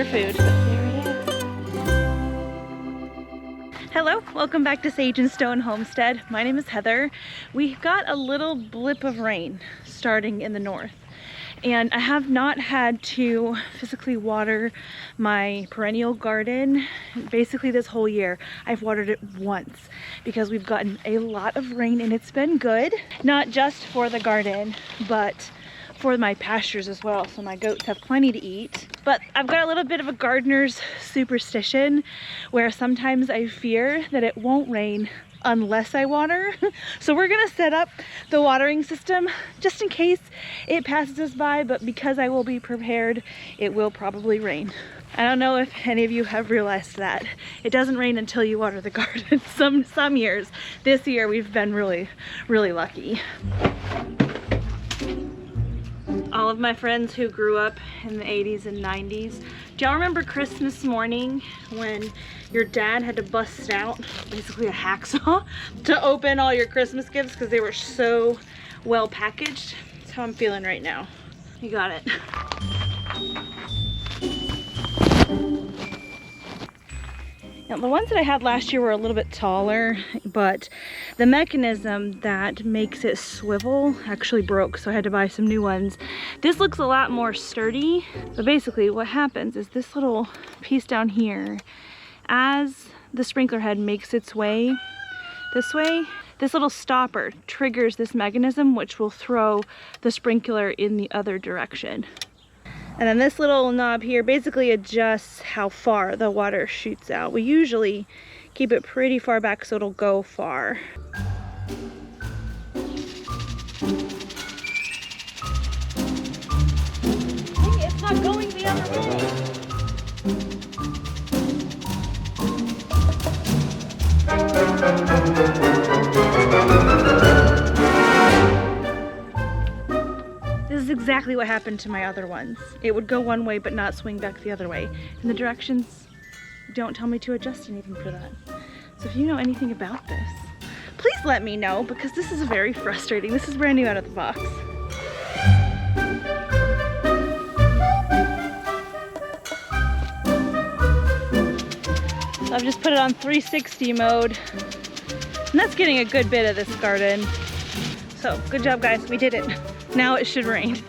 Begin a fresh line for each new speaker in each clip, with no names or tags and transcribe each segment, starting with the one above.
your food. There it is. Hello, welcome back to Sage and Stone Homestead. My name is Heather. We got a little blip of rain starting in the north, and I have not had to physically water my perennial garden basically this whole year. I've watered it once because we've gotten a lot of rain and it's been good, not just for the garden, but for my pastures as well, so my goats have plenty to eat. But I've got a little bit of a gardener's superstition where sometimes I fear that it won't rain unless I water. So we're gonna set up the watering system just in case it passes us by, but because I will be prepared, it will probably rain. I don't know if any of you have realized that. It doesn't rain until you water the garden. Some years. This year we've been really lucky. All of my friends who grew up in the 80s and 90s, do y'all remember Christmas morning when your dad had to bust out basically a hacksaw to open all your Christmas gifts because they were so well packaged? That's how I'm feeling right now. You got it. Now, the ones that I had last year were a little bit taller, but the mechanism that makes it swivel actually broke, so I had to buy some new ones. This looks a lot more sturdy. So basically what happens is this little piece down here, as the sprinkler head makes its way this way, this little stopper triggers this mechanism, which will throw the sprinkler in the other direction. And then this little knob here basically adjusts how far the water shoots out. We usually keep it pretty far back so it'll go far. Dang, it's not going the other way. This is exactly what happened to my other ones. It would go one way but not swing back the other way. And the directions don't tell me to adjust anything for that. So if you know anything about this, please let me know, because this is very frustrating. This is brand new out of the box. So I've just put it on 360 mode, and that's getting a good bit of this garden. So good job, guys, we did it. Now it should rain.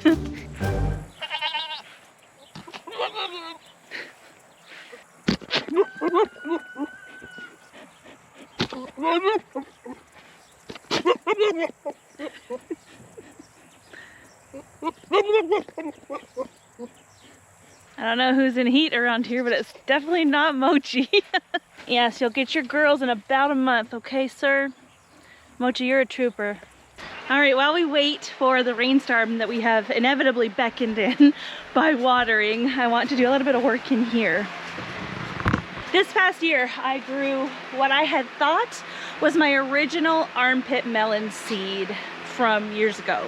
I don't know who's in heat around here, but it's definitely not Mochi. Yes, you'll get your girls in about a month, okay, sir? Mochi, you're a trooper. All right, while we wait for the rainstorm that we have inevitably beckoned in by watering, I want to do a little bit of work in here. This past year, I grew what I had thought was my original armpit melon seed from years ago.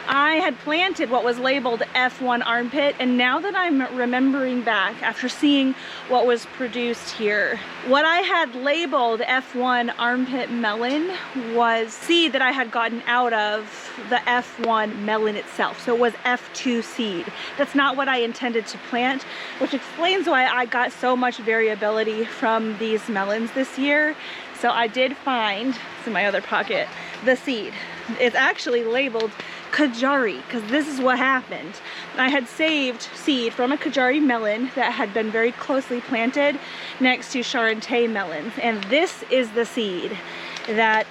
I had planted what was labeled F1 armpit, and now that I'm remembering back after seeing what was produced here, what I had labeled F1 armpit melon was seed that I had gotten out of the F1 melon itself. So it was F2 seed. That's not what I intended to plant, which explains why I got so much variability from these melons this year. So I did find, it's in my other pocket, the seed. It's actually labeled Kajari, because this is what happened. I had saved seed from a Kajari melon that had been very closely planted next to Charente melons, and this is the seed that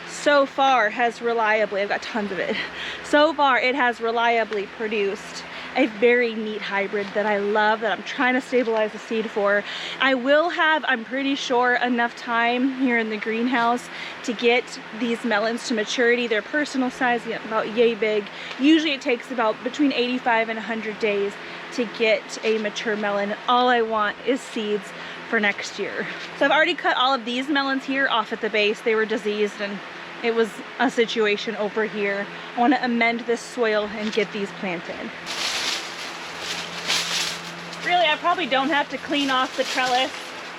so far has reliably, I've got tons of it, so far it has reliably produced a very neat hybrid that I love, that I'm trying to stabilize the seed for. I will have, I'm pretty sure, enough time here in the greenhouse to get these melons to maturity. They're personal size, about yay big. Usually it takes about between 85 and 100 days to get a mature melon. All I want is seeds for next year. So I've already cut all of these melons here off at the base. They were diseased and it was a situation over here. I want to amend this soil and get these planted. Really, I probably don't have to clean off the trellis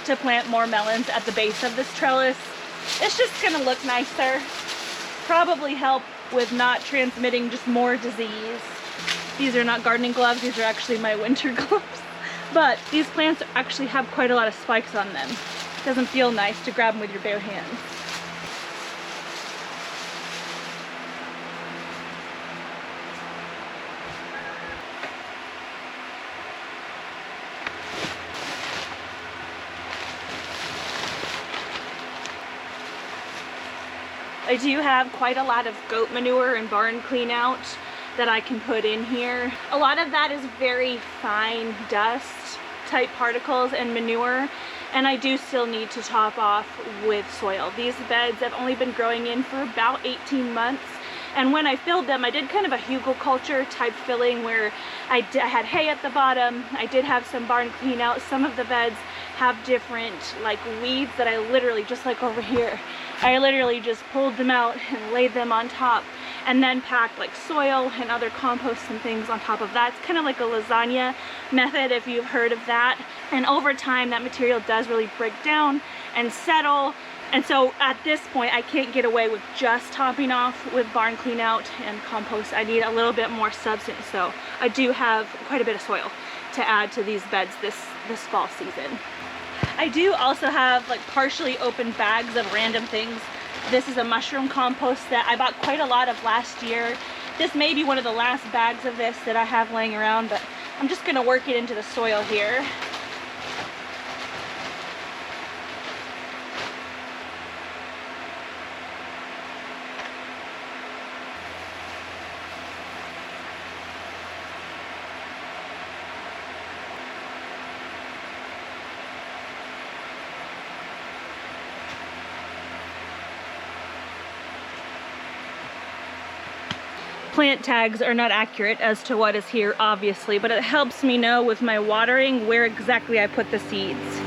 to plant more melons at the base of this trellis. It's just gonna look nicer. Probably help with not transmitting just more disease. These are not gardening gloves, these are actually my winter gloves. But these plants actually have quite a lot of spikes on them. It doesn't feel nice to grab them with your bare hands. I do have quite a lot of goat manure and barn clean out that I can put in here. A lot of that is very fine dust type particles and manure, and I do still need to top off with soil. These beds have only been growing in for about 18 months, and when I filled them, I did kind of a hugelkultur type filling where I had hay at the bottom. I did have some barn clean out. Some of the beds have different like weeds that I literally, just like over here, I literally just pulled them out and laid them on top, and then packed like soil and other compost and things on top of that. It's kind of like a lasagna method, if you've heard of that. And over time, that material does really break down and settle. And so at this point, I can't get away with just topping off with barn clean out and compost. I need a little bit more substance. So I do have quite a bit of soil to add to these beds this fall season. I do also have like partially open bags of random things. This is a mushroom compost that I bought quite a lot of last year. This may be one of the last bags of this that I have laying around, but I'm just gonna work it into the soil here. Plant tags are not accurate as to what is here, obviously, but it helps me know with my watering where exactly I put the seeds.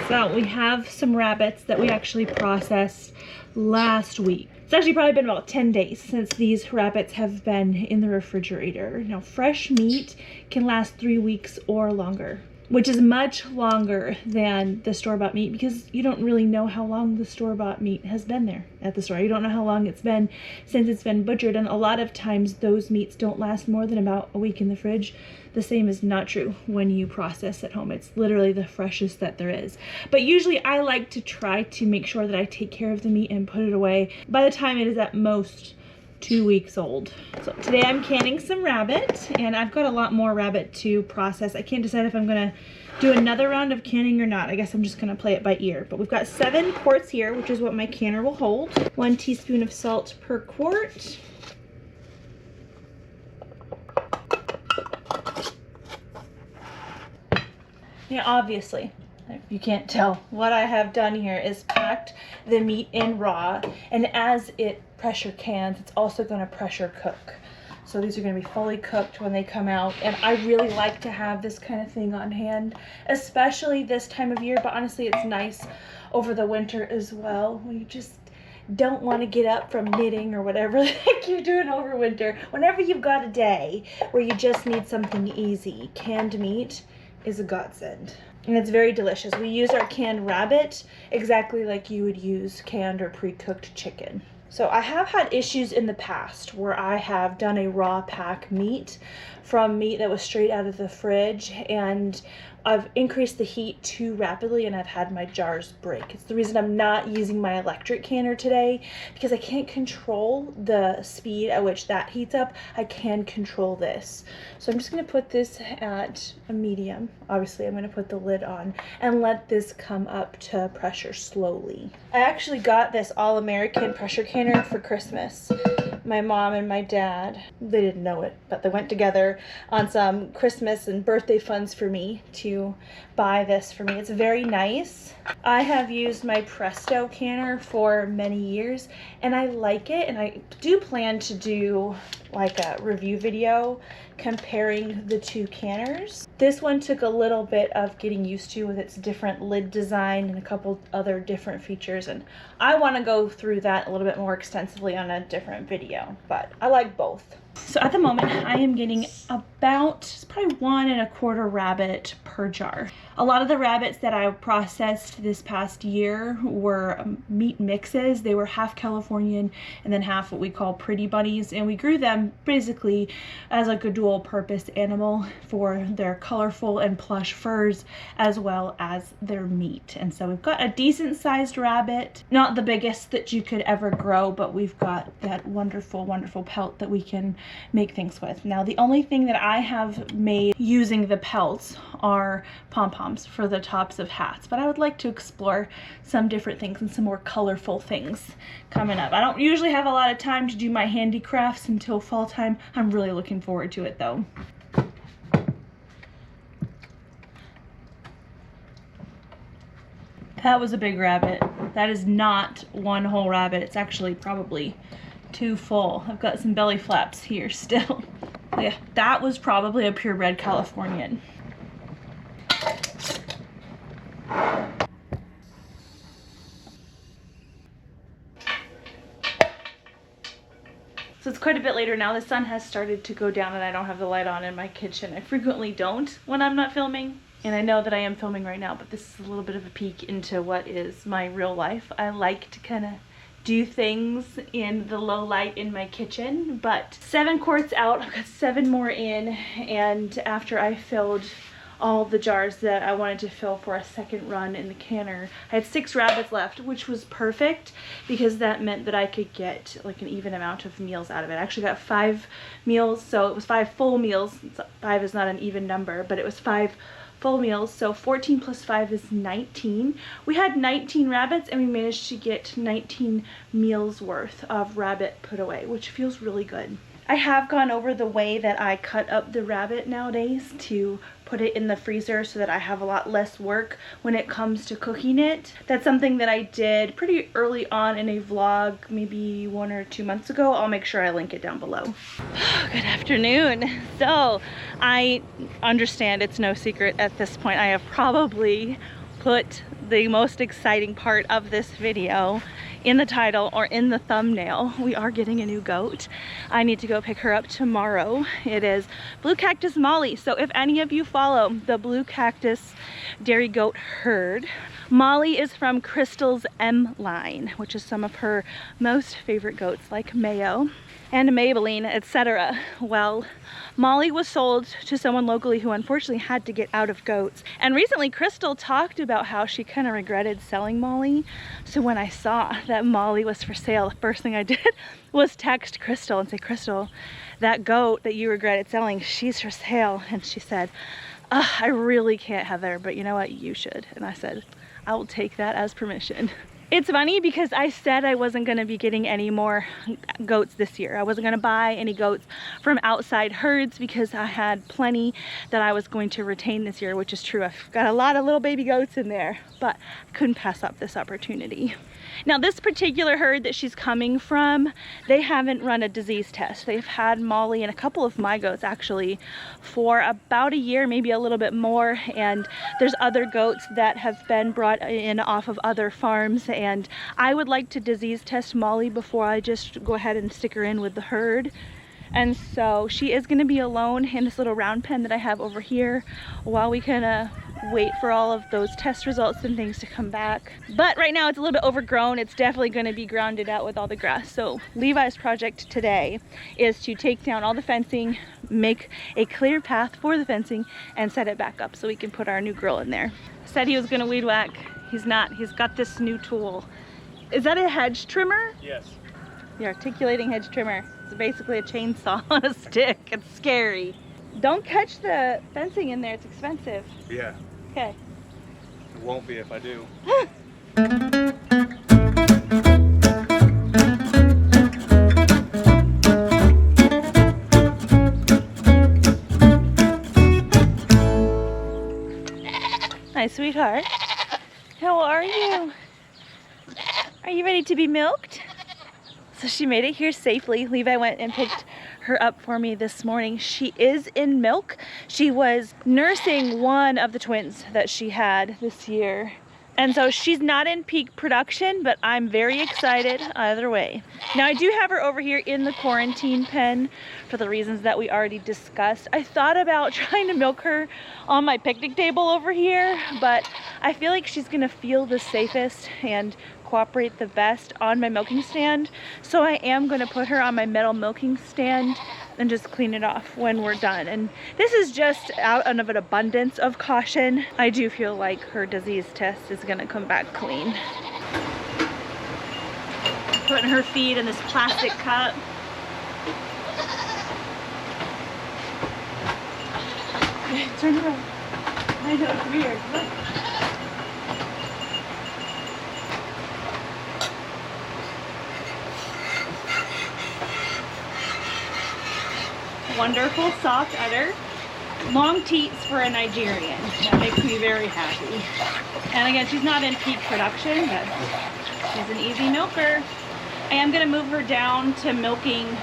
So we have some rabbits that we actually processed last week. It's actually probably been about 10 days since these rabbits have been in the refrigerator. Now, fresh meat can last 3 weeks or longer, which is much longer than the store-bought meat because you don't really know how long the store-bought meat has been there at the store. You don't know how long it's been since it's been butchered, and a lot of times those meats don't last more than about a week in the fridge. The same is not true when you process at home. It's literally the freshest that there is. But usually I like to try to make sure that I take care of the meat and put it away by the time it is at most 2 weeks old. So today I'm canning some rabbit, and I've got a lot more rabbit to process. I can't decide if I'm gonna do another round of canning or not. I guess I'm just gonna play it by ear. But we've got 7 quarts here, which is what my canner will hold. 1 teaspoon of salt per quart. Yeah, obviously, if you can't tell, what I have done here is packed the meat in raw, and as it pressure cans, it's also going to pressure cook. So these are going to be fully cooked when they come out, and I really like to have this kind of thing on hand, especially this time of year, but honestly it's nice over the winter as well, when you just don't want to get up from knitting or whatever like you're doing over winter. Whenever you've got a day where you just need something easy, canned meat is a godsend. And it's very delicious. We use our canned rabbit exactly like you would use canned or pre-cooked chicken. So I have had issues in the past where I have done a raw pack meat from meat that was straight out of the fridge, and I've increased the heat too rapidly and I've had my jars break. It's the reason I'm not using my electric canner today, because I can't control the speed at which that heats up. I can control this. So I'm just gonna put this at a medium. Obviously I'm gonna put the lid on and let this come up to pressure slowly. I actually got this All-American pressure canner for Christmas. My mom and my dad, they didn't know it, but they went together on some Christmas and birthday funds for me to buy this for me. It's very nice. I have used my Presto canner for many years and I like it, and I do plan to do like a review video comparing the two canners. This one took a little bit of getting used to with its different lid design and a couple other different features, and I want to go through that a little bit more extensively on a different video. video, but I like both. So at the moment, I am getting about probably 1 1/4 rabbit per jar. A lot of the rabbits that I processed this past year were meat mixes. They were half Californian and then half what we call pretty bunnies, and we grew them basically as like a dual purpose animal for their colorful and plush furs as well as their meat. And so we've got a decent sized rabbit, not the biggest that you could ever grow, but we've got that wonderful, wonderful pelt that we can make things with. Now, the only thing that I have made using the pelts are pom-poms for the tops of hats, but I would like to explore some different things and some more colorful things coming up. I don't usually have a lot of time to do my handicrafts until fall time. I'm really looking forward to it though. That was a big rabbit. That is not one whole rabbit. It's actually probably 2 full. I've got some belly flaps here still. Yeah, that was probably a purebred Californian. So it's quite a bit later now. The sun has started to go down and I don't have the light on in my kitchen. I frequently don't when I'm not filming. And I know that I am filming right now, but this is a little bit of a peek into what is my real life. I like to kind of do things in the low light in my kitchen, but 7 quarts out, I've got 7 more in, and after I filled all the jars that I wanted to fill for a second run in the canner, I had 6 rabbits left, which was perfect because that meant that I could get like an even amount of meals out of it. I actually got 5 meals, so it was 5 full meals. 5 is not an even number, but it was 5 full meals, so 14 plus 5 is 19. We had 19 rabbits and we managed to get 19 meals worth of rabbit put away, which feels really good. I have gone over the way that I cut up the rabbit nowadays to put it in the freezer so that I have a lot less work when it comes to cooking it. That's something that I did pretty early on in a vlog, maybe 1 or 2 months ago. I'll make sure I link it down below. Good afternoon. So I understand it's no secret at this point. I have probably put the most exciting part of this video in the title or in the thumbnail. We are getting a new goat. I need to go pick her up tomorrow. It is Blue Cactus Molly. So if any of you follow the Blue Cactus dairy goat herd, Molly is from Crystal's M line, which is some of her most favorite goats like Mayo and Maybelline, etc. Well, Molly was sold to someone locally who unfortunately had to get out of goats. And recently Crystal talked about how she kind of regretted selling Molly. So when I saw that Molly was for sale, the first thing I did was text Crystal and say, Crystal, that goat that you regretted selling, she's for sale. And she said, I really can't, Heather, but you know what, you should. And I said, I will take that as permission. It's funny because I said I wasn't going to be getting any more goats this year. I wasn't going to buy any goats from outside herds because I had plenty that I was going to retain this year, which is true. I've got a lot of little baby goats in there, but I couldn't pass up this opportunity. Now this particular herd that she's coming from, they haven't run a disease test. They've had Molly and a couple of my goats actually for about a year, maybe a little bit more, and there's other goats that have been brought in off of other farms, and I would like to disease test Molly before I just go ahead and stick her in with the herd. And so she is going to be alone in this little round pen that I have over here while we kind of wait for all of those test results and things to come back. But right now it's a little bit overgrown. It's definitely going to be grounded out with all the grass. So Levi's project today is to take down all the fencing, make a clear path for the fencing, and set it back up so we can put our new girl in there. Said he was going to weed whack. He's not. He's got this new tool. Is that a hedge trimmer?
Yes.
The articulating hedge trimmer. It's basically a chainsaw on a stick. It's scary. Don't catch the fencing in there. It's expensive.
Yeah.
Okay.
It won't be if I do.
Hi, sweetheart. How are you? Are you ready to be milked? So she made it here safely. Levi went and picked her up for me this morning. She is in milk. She was nursing one of the twins that she had this year. And so she's not in peak production, but I'm very excited either way. Now I do have her over here in the quarantine pen for the reasons that we already discussed. I thought about trying to milk her on my picnic table over here, but I feel like she's gonna feel the safest and cooperate the best on my milking stand. So I am gonna put her on my metal milking stand and just clean it off when we're done. And this is just out of an abundance of caution. I do feel like her disease test is gonna come back clean. Putting her feed in this plastic cup. Turn around. I know, it's weird. Look. Wonderful soft udder, long teats for a Nigerian. That makes me very happy. And again, she's not in peak production, but she's an easy milker. I am gonna move her down to milking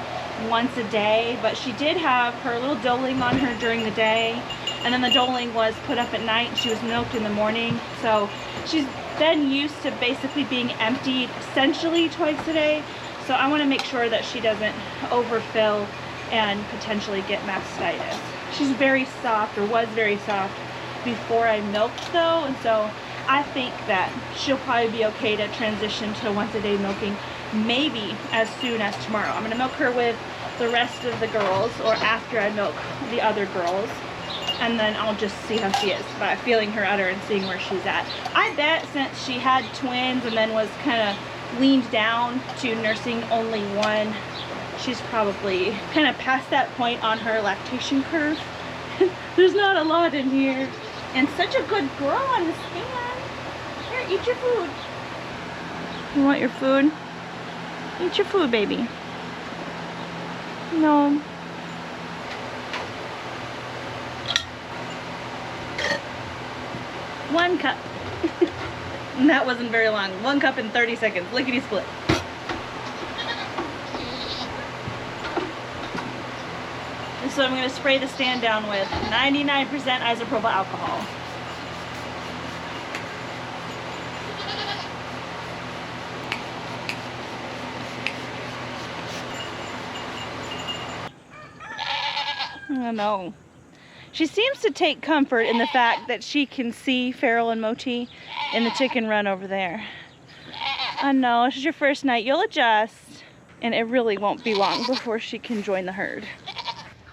once a day, but she did have her little doling on her during the day, and then the doling was put up at night and she was milked in the morning. So she's been used to basically being emptied essentially twice a day. So I wanna make sure that she doesn't overfill and potentially get mastitis. She's very soft, or was very soft before I milked though, and so I think that she'll probably be okay to transition to once a day milking, maybe as soon as tomorrow. I'm gonna milk her with the rest of the girls, or after I milk the other girls, and then I'll just see how she is by feeling her udder and seeing where she's at. I bet since she had twins and then was kind of weaned down to nursing only one, she's probably kind of past that point on her lactation curve. There's not a lot in here. And such a good girl on the stand. Here, eat your food. You want your food? Eat your food, baby. No. One cup. And that wasn't very long. 1 cup in 30 seconds. Lickety split. So I'm going to spray the stand down with 99% isopropyl alcohol. I know. She seems to take comfort in the fact that she can see Feral and Mochi in the chicken run over there. I know, this is your first night. You'll adjust, and it really won't be long before she can join the herd.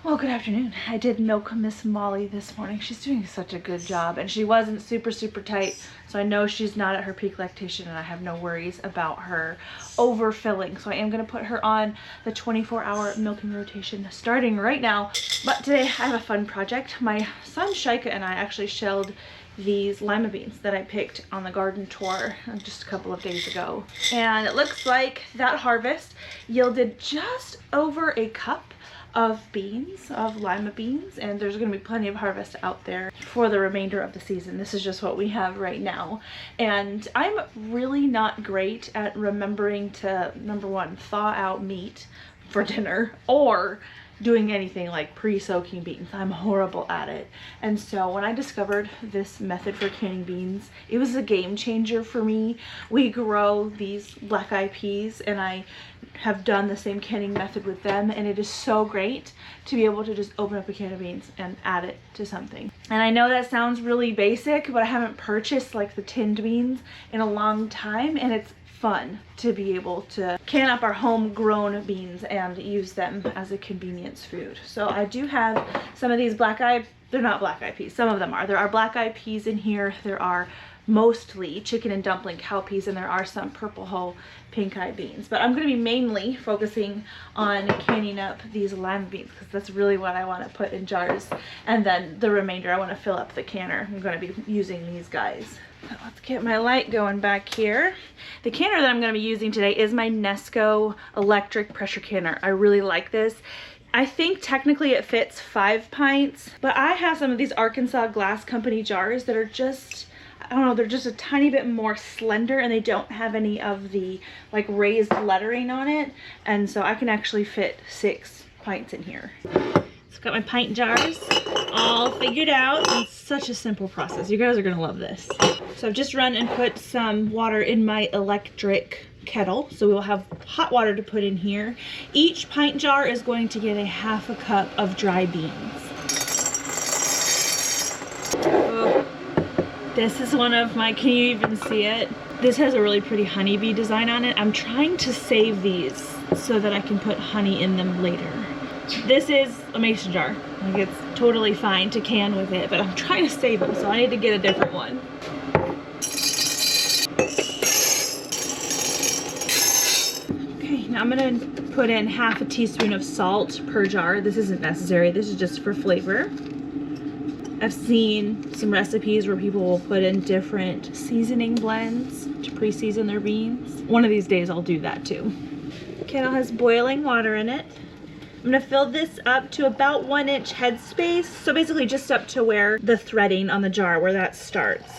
Well, good afternoon. I did milk Miss Molly this morning. She's doing such a good job, and she wasn't super tight, so I know she's not at her peak lactation, and I have no worries about her overfilling. So I am going to put her on the 24-hour milking rotation starting right now. But today I have a fun project. My son Shika and I actually shelled these lima beans that I picked on the garden tour just a couple of days ago. And it looks like that harvest yielded just over a cup of beans, of lima beans, and there's going to be plenty of harvest out there for the remainder of the season. This is just what we have right now, and I'm really not great at remembering to, number one, thaw out meat for dinner, or doing anything like pre-soaking beans. I'm horrible at it. And so when I discovered this method for canning beans, it was a game changer for me. We grow these black eyed peas, and I have done the same canning method with them, and it is so great to be able to just open up a can of beans and add it to something. And I know that sounds really basic, but I haven't purchased like the tinned beans in a long time, and it's fun to be able to can up our homegrown beans and use them as a convenience food. So I do have some of these they're not black eyed peas, some of them are. There are black eyed peas in here. There are mostly chicken and dumpling cowpeas, and there are some purple hull pink eyed beans. But I'm going to be mainly focusing on canning up these lima beans because that's really what I want to put in jars. And then the remainder I want to fill up the canner. I'm going to be using these guys. Let's get my light going back here. The canner that I'm going to be using today is my Nesco electric pressure canner. I really like this. I think technically it fits 5 pints, but I have some of these Arkansas Glass Company jars that are just, I don't know, they're just a tiny bit more slender, and they don't have any of the like raised lettering on it, and so I can actually fit 6 pints in here. So I've got my pint jars all figured out. It's such a simple process. You guys are gonna love this. So I've just run and put some water in my electric kettle. So we'll have hot water to put in here. Each pint jar is going to get a ½ cup of dry beans. Oh, this is one of my, can you even see it? This has a really pretty honeybee design on it. I'm trying to save these so that I can put honey in them later. This is a mason jar. Like, it's totally fine to can with it, but I'm trying to save them, so I need to get a different one. Okay, now I'm gonna put in ½ teaspoon of salt per jar. This isn't necessary, this is just for flavor. I've seen some recipes where people will put in different seasoning blends to pre-season their beans. One of these days I'll do that too. Kettle has boiling water in it. I'm gonna fill this up to about 1 inch headspace. So basically just up to where the threading on the jar, where that starts.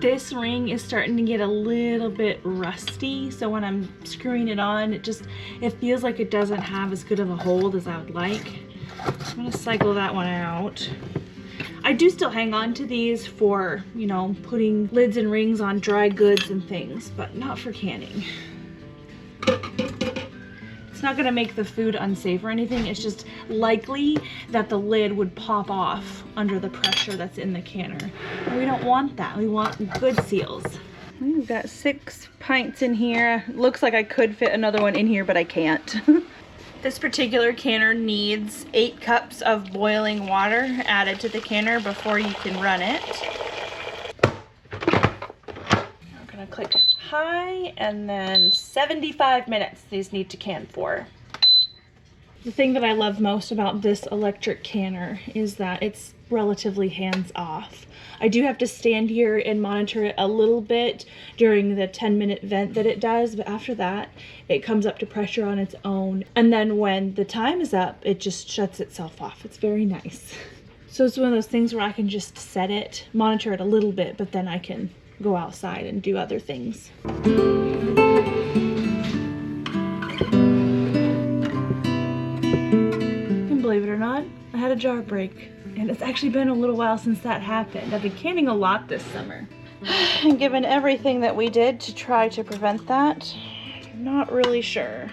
This ring is starting to get a little bit rusty, so when I'm screwing it on, it feels like it doesn't have as good of a hold as I would like. I'm gonna cycle that one out. I do still hang on to these for, you know, putting lids and rings on dry goods and things, but not for canning. It's not gonna make the food unsafe or anything, it's just likely that the lid would pop off under the pressure that's in the canner. And we don't want that, we want good seals. We've got 6 pints in here. Looks like I could fit another one in here, but I can't. This particular canner needs 8 cups of boiling water added to the canner before you can run it. I'm gonna click high, and then 75 minutes these need to can for. The thing that I love most about this electric canner is that it's relatively hands-off. I do have to stand here and monitor it a little bit during the 10-minute vent that it does, but after that it comes up to pressure on its own, and then when the time is up it just shuts itself off. It's very nice. So it's one of those things where I can just set it, monitor it a little bit, but then I can go outside and do other things. And believe it or not, I had a jar break. And it's actually been a little while since that happened. I've been canning a lot this summer. And given everything that we did to try to prevent that, I'm not really sure.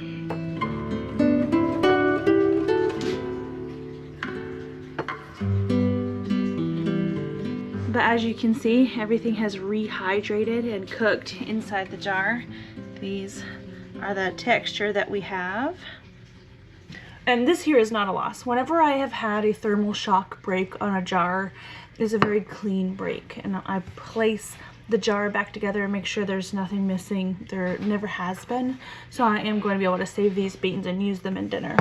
But as you can see, everything has rehydrated and cooked inside the jar. These are the texture that we have. And this here is not a loss. Whenever I have had a thermal shock break on a jar, it's a very clean break. And I place the jar back together and make sure there's nothing missing. There never has been. So I am going to be able to save these beans and use them in dinner.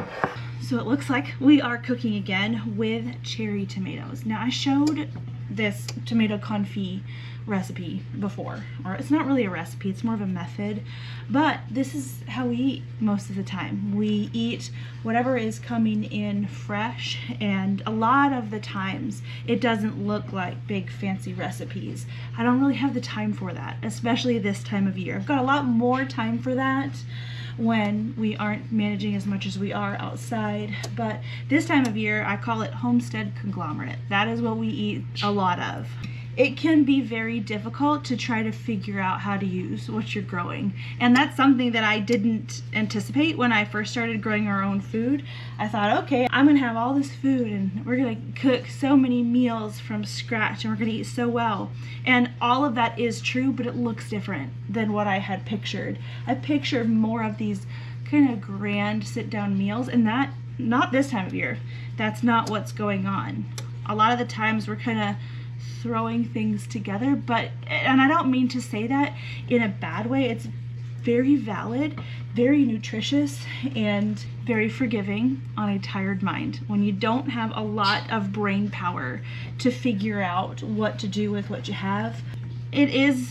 So it looks like we are cooking again with cherry tomatoes. Now I showed this tomato confit recipe before, or it's not really a recipe, it's more of a method, but this is how we eat most of the time. We eat whatever is coming in fresh, and a lot of the times it doesn't look like big fancy recipes. I don't really have the time for that, especially this time of year. I've got a lot more time for that when we aren't managing as much as we are outside, but this time of year I call it homestead conglomerate. That is what we eat a lot of. It can be very difficult to try to figure out how to use what you're growing, and that's something that I didn't anticipate when I first started growing our own food. I thought, okay, I'm gonna have all this food and we're gonna cook so many meals from scratch and we're gonna eat so well, and all of that is true, but it looks different than what I had pictured. I pictured more of these kind of grand sit-down meals, and that, not this time of year, that's not what's going on. A lot of the times we're kind of throwing things together, but, and I don't mean to say that in a bad way, it's very valid, very nutritious, and very forgiving on a tired mind. When you don't have a lot of brain power to figure out what to do with what you have, it is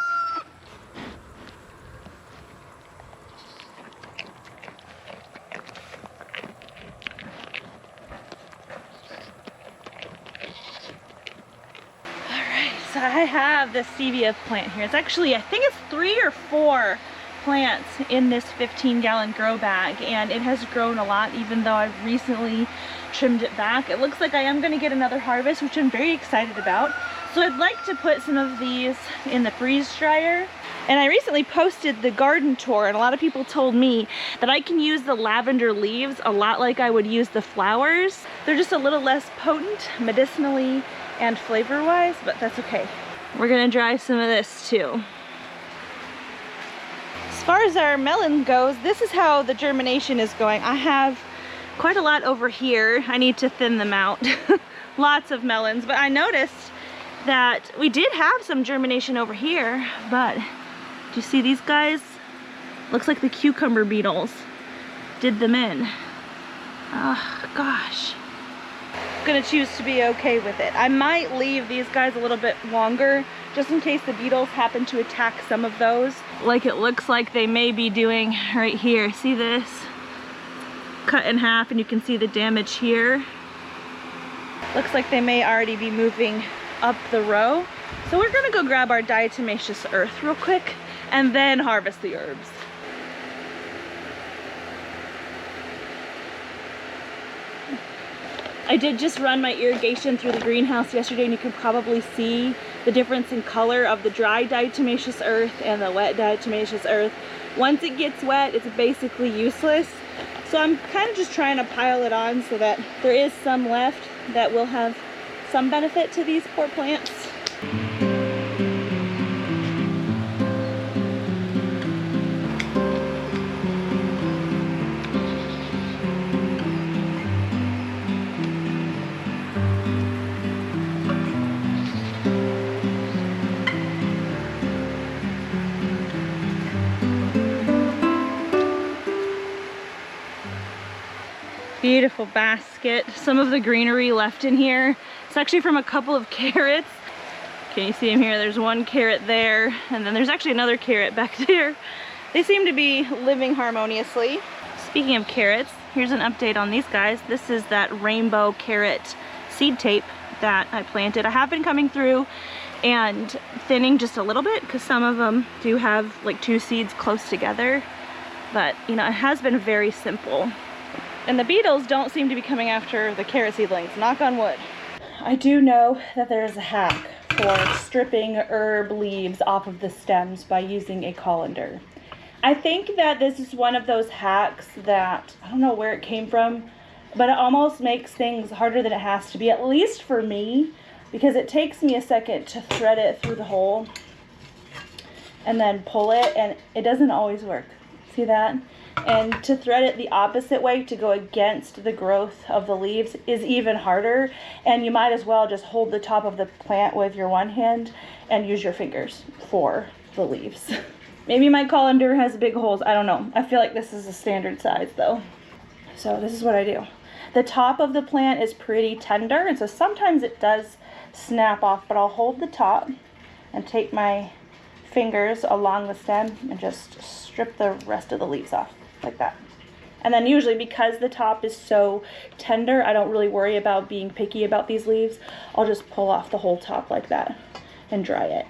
I have the stevia plant here. It's actually, I think it's 3 or 4 plants in this 15-gallon grow bag, and it has grown a lot even though I've recently trimmed it back. It looks like I am going to get another harvest, which I'm very excited about. So I'd like to put some of these in the freeze dryer. And I recently posted the garden tour, and a lot of people told me that I can use the lavender leaves a lot like I would use the flowers. They're just a little less potent medicinally and flavor-wise, but that's okay. We're gonna dry some of this too. As far as our melon goes, this is how the germination is going. I have quite a lot over here. I need to thin them out. Lots of melons, but I noticed that we did have some germination over here, but do you see these guys? Looks like the cucumber beetles did them in. Oh gosh. I'm gonna choose to be okay with it. I might leave these guys a little bit longer just in case the beetles happen to attack some of those, like it looks like they may be doing right here. See this? Cut in half, and you can see the damage here. Looks like they may already be moving up the row. So we're gonna go grab our diatomaceous earth real quick and then harvest the herbs. I did just run my irrigation through the greenhouse yesterday, and you can probably see the difference in color of the dry diatomaceous earth and the wet diatomaceous earth. Once it gets wet, it's basically useless. So I'm kind of just trying to pile it on so that there is some left that will have some benefit to these poor plants. Beautiful basket. Some of the greenery left in here. It's actually from a couple of carrots. Can you see them here? There's one carrot there, and then there's actually another carrot back there. They seem to be living harmoniously. Speaking of carrots, here's an update on these guys. This is that rainbow carrot seed tape that I planted. I have been coming through and thinning just a little bit because some of them do have like 2 seeds close together, but you know, it has been very simple. And the beetles don't seem to be coming after the carrot seedlings, knock on wood. I do know that there's a hack for stripping herb leaves off of the stems by using a colander. I think that this is one of those hacks that, I don't know where it came from, but it almost makes things harder than it has to be, at least for me, because it takes me a second to thread it through the hole and then pull it, and it doesn't always work. See that? And to thread it the opposite way, to go against the growth of the leaves, is even harder. And you might as well just hold the top of the plant with your one hand and use your fingers for the leaves. Maybe my colander has big holes, I don't know. I feel like this is a standard size though. So this is what I do. The top of the plant is pretty tender, and so sometimes it does snap off, but I'll hold the top and take my fingers along the stem and just strip the rest of the leaves off like that. And then usually, because the top is so tender, I don't really worry about being picky about these leaves. I'll just pull off the whole top like that and dry it.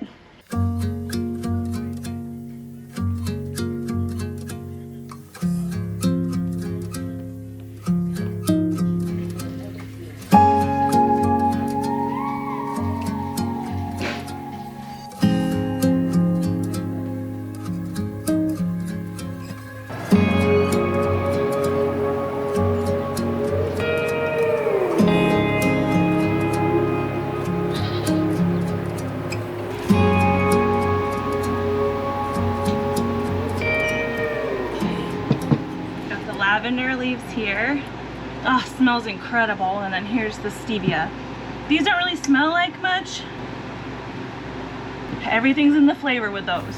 Lavender leaves here. Oh, smells incredible. And then here's the stevia. These don't really smell like much. Everything's in the flavor with those.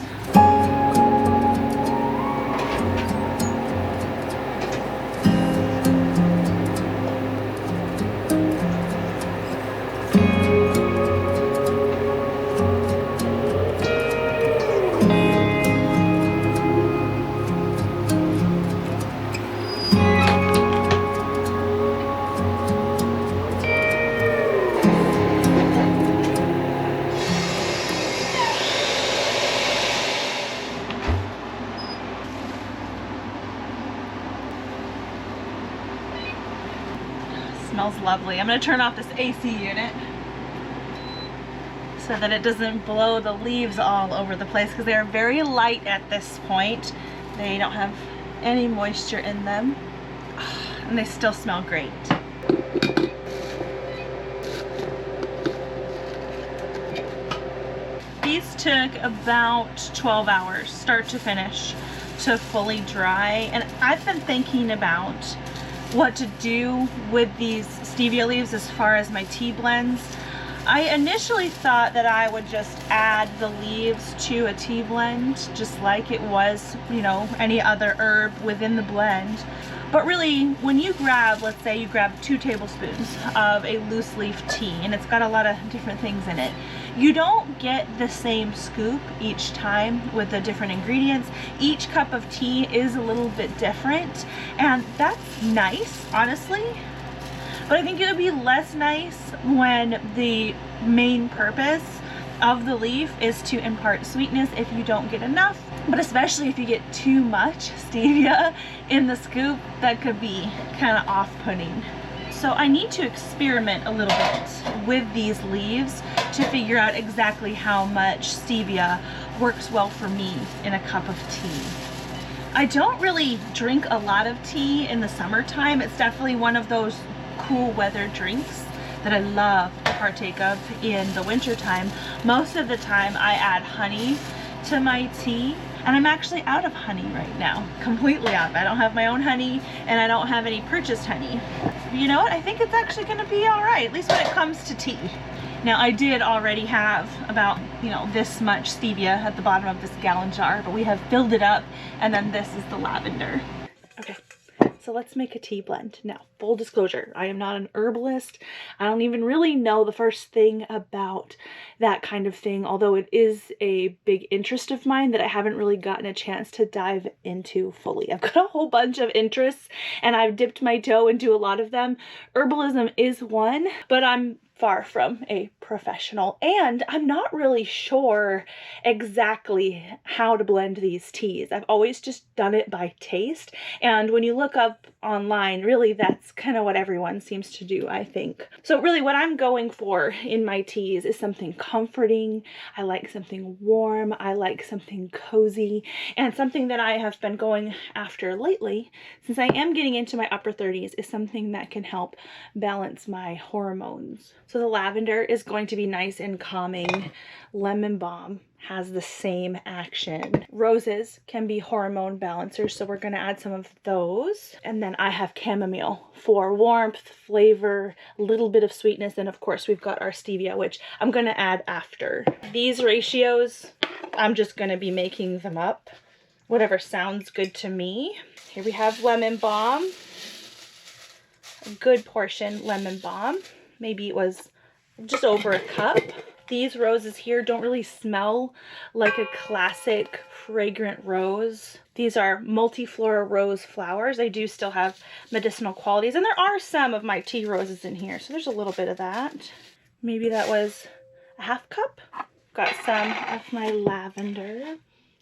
smells lovely. I'm gonna turn off this AC unit so that it doesn't blow the leaves all over the place, because they are very light at this point. They don't have any moisture in them, and they still smell great. These took about 12 hours, start to finish, to fully dry. And I've been thinking about what to do with these stevia leaves as far as my tea blends. I initially thought that I would just add the leaves to a tea blend, just like it was, you know, any other herb within the blend. But really, when you grab, let's say you grab 2 tablespoons of a loose leaf tea, and it's got a lot of different things in it, you don't get the same scoop each time with the different ingredients. Each cup of tea is a little bit different, and that's nice, honestly. But I think it would be less nice when the main purpose of the leaf is to impart sweetness if you don't get enough. But especially if you get too much stevia in the scoop, that could be kind of off-putting. So I need to experiment a little bit with these leaves to figure out exactly how much stevia works well for me in a cup of tea. I don't really drink a lot of tea in the summertime. It's definitely one of those cool weather drinks that I love to partake of in the winter time. Most of the time I add honey to my tea, and I'm actually out of honey right now, completely out. I don't have my own honey, and I don't have any purchased honey. But you know what? I think it's actually gonna be all right, at least when it comes to tea. Now I did already have about, you know, this much stevia at the bottom of this gallon jar, but we have filled it up, and then this is the lavender. Okay. So let's make a tea blend. Now, full disclosure, I am not an herbalist. I don't even really know the first thing about that kind of thing, although it is a big interest of mine that I haven't really gotten a chance to dive into fully. I've got a whole bunch of interests and I've dipped my toe into a lot of them. Herbalism is one, but I'm far from a professional, and I'm not really sure exactly how to blend these teas. I've always just done it by taste, and when you look up online, really that's kind of what everyone seems to do, I think. So really what I'm going for in my teas is something comforting. I like something warm. I like something cozy, and something that I have been going after lately, since I am getting into my upper 30s, is something that can help balance my hormones. So the lavender is going to be nice and calming. Lemon balm has the same action. Roses can be hormone balancers, so we're going to add some of those. And then I have chamomile for warmth, flavor, a little bit of sweetness, and of course we've got our stevia, which I'm going to add after. These ratios, I'm just going to be making them up, whatever sounds good to me. Here we have lemon balm, a good portion lemon balm. Maybe it was just over a cup. These roses here don't really smell like a classic fragrant rose. These are multiflora rose flowers. They do still have medicinal qualities, and there are some of my tea roses in here, so there's a little bit of that. Maybe that was a half cup. Got some of my lavender.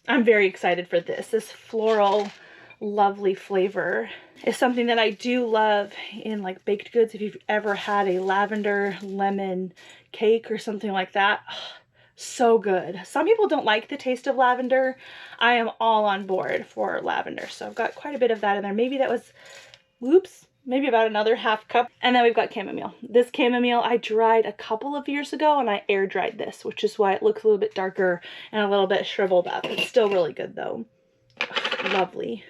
I'm very excited for this. This floral, lovely flavor is something that I do love in like baked goods. If you've ever had a lavender lemon cake or something like that, so good. Some people don't like the taste of lavender. I am all on board for lavender, so I've got quite a bit of that in there. Maybe that was, whoops, maybe about another half cup. And then we've got chamomile. This chamomile I dried a couple of years ago, and I air dried this, which is why it looks a little bit darker and a little bit shriveled up. It's still really good though. Lovely.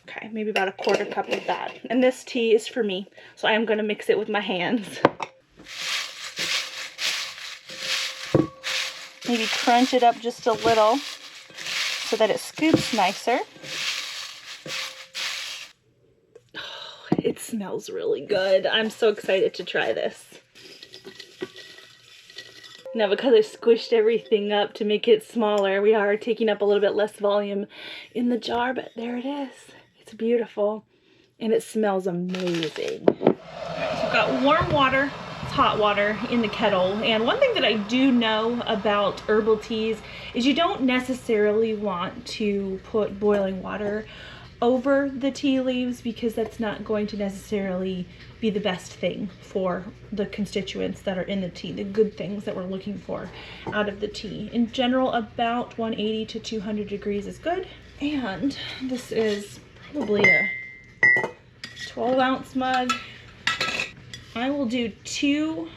Okay, maybe about a quarter cup of that. And this tea is for me, so I am going to mix it with my hands. Maybe crunch it up just a little so that it scoops nicer. Oh, it smells really good. I'm so excited to try this. Now, because I squished everything up to make it smaller, we are taking up a little bit less volume in the jar, but there it is. It's beautiful, and it smells amazing. So I've got warm water, it's hot water in the kettle, and one thing that I do know about herbal teas is you don't necessarily want to put boiling water over the tea leaves because that's not going to necessarily be the best thing for the constituents that are in the tea, the good things that we're looking for out of the tea. In general, about 180 to 200 degrees is good. And this is probably a 12-ounce mug. I will do 2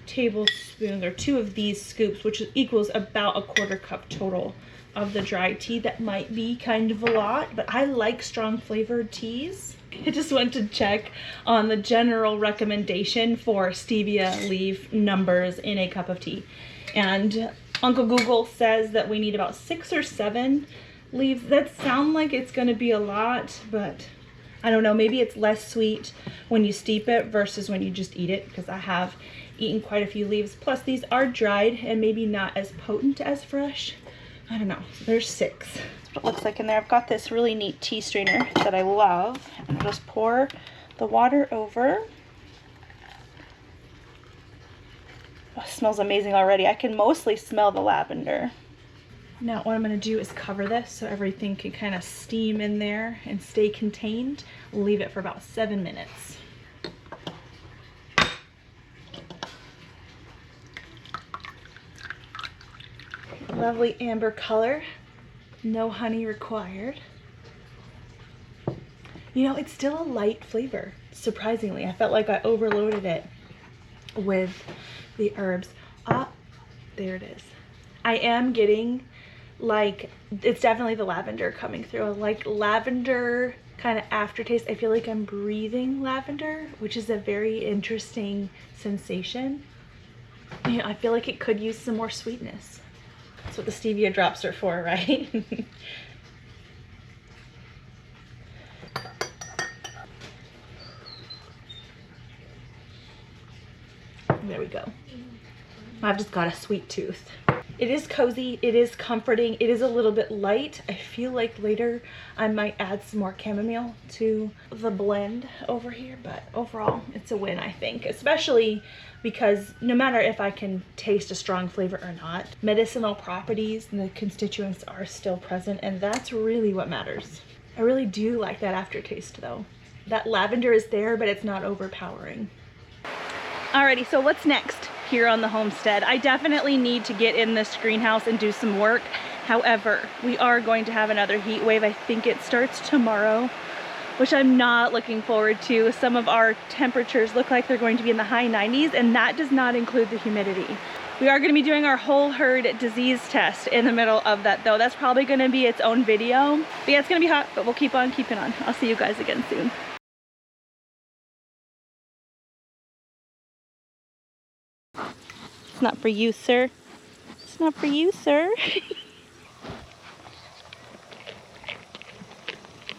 tablespoons, or 2 of these scoops, which equals about a 1/4 cup total of the dry tea. That might be kind of a lot, but I like strong flavored teas. I just went to check on the general recommendation for stevia leaf numbers in a cup of tea. And Uncle Google says that we need about 6 or 7 leaves. That sound like it's gonna be a lot, but I don't know, maybe it's less sweet when you steep it versus when you just eat it, because I have eaten quite a few leaves. Plus these are dried and maybe not as potent as fresh. I don't know, there's 6. That's what it looks like in there. I've got this really neat tea strainer that I love, and I'll just pour the water over. Oh, it smells amazing already. I can mostly smell the lavender. Now what I'm going to do is cover this so everything can kind of steam in there and stay contained. Leave it for about 7 minutes. Lovely amber color, no honey required. You know, it's still a light flavor, surprisingly. I felt like I overloaded it with the herbs. Ah, there it is. I am getting, like, it's definitely the lavender coming through. I like lavender kind of aftertaste. I feel like I'm breathing lavender, which is a very interesting sensation. You know, I feel like it could use some more sweetness. That's what the stevia drops are for, right? There we go. I've just got a sweet tooth. It is cozy, it is comforting, it is a little bit light. I feel like later I might add some more chamomile to the blend over here, but overall it's a win, I think, especially because no matter if I can taste a strong flavor or not, medicinal properties and the constituents are still present, and that's really what matters. I really do like that aftertaste though. That lavender is there, but it's not overpowering. Alrighty, so what's next here on the homestead? I definitely need to get in this greenhouse and do some work. However, we are going to have another heat wave. I think it starts tomorrow, which I'm not looking forward to. Some of our temperatures look like they're going to be in the high 90s, and that does not include the humidity. We are going to be doing our whole herd disease test in the middle of that though. That's probably going to be its own video. But yeah, it's going to be hot, but we'll keep on keeping on. I'll see you guys again soon. It's not for you, sir. It's not for you, sir.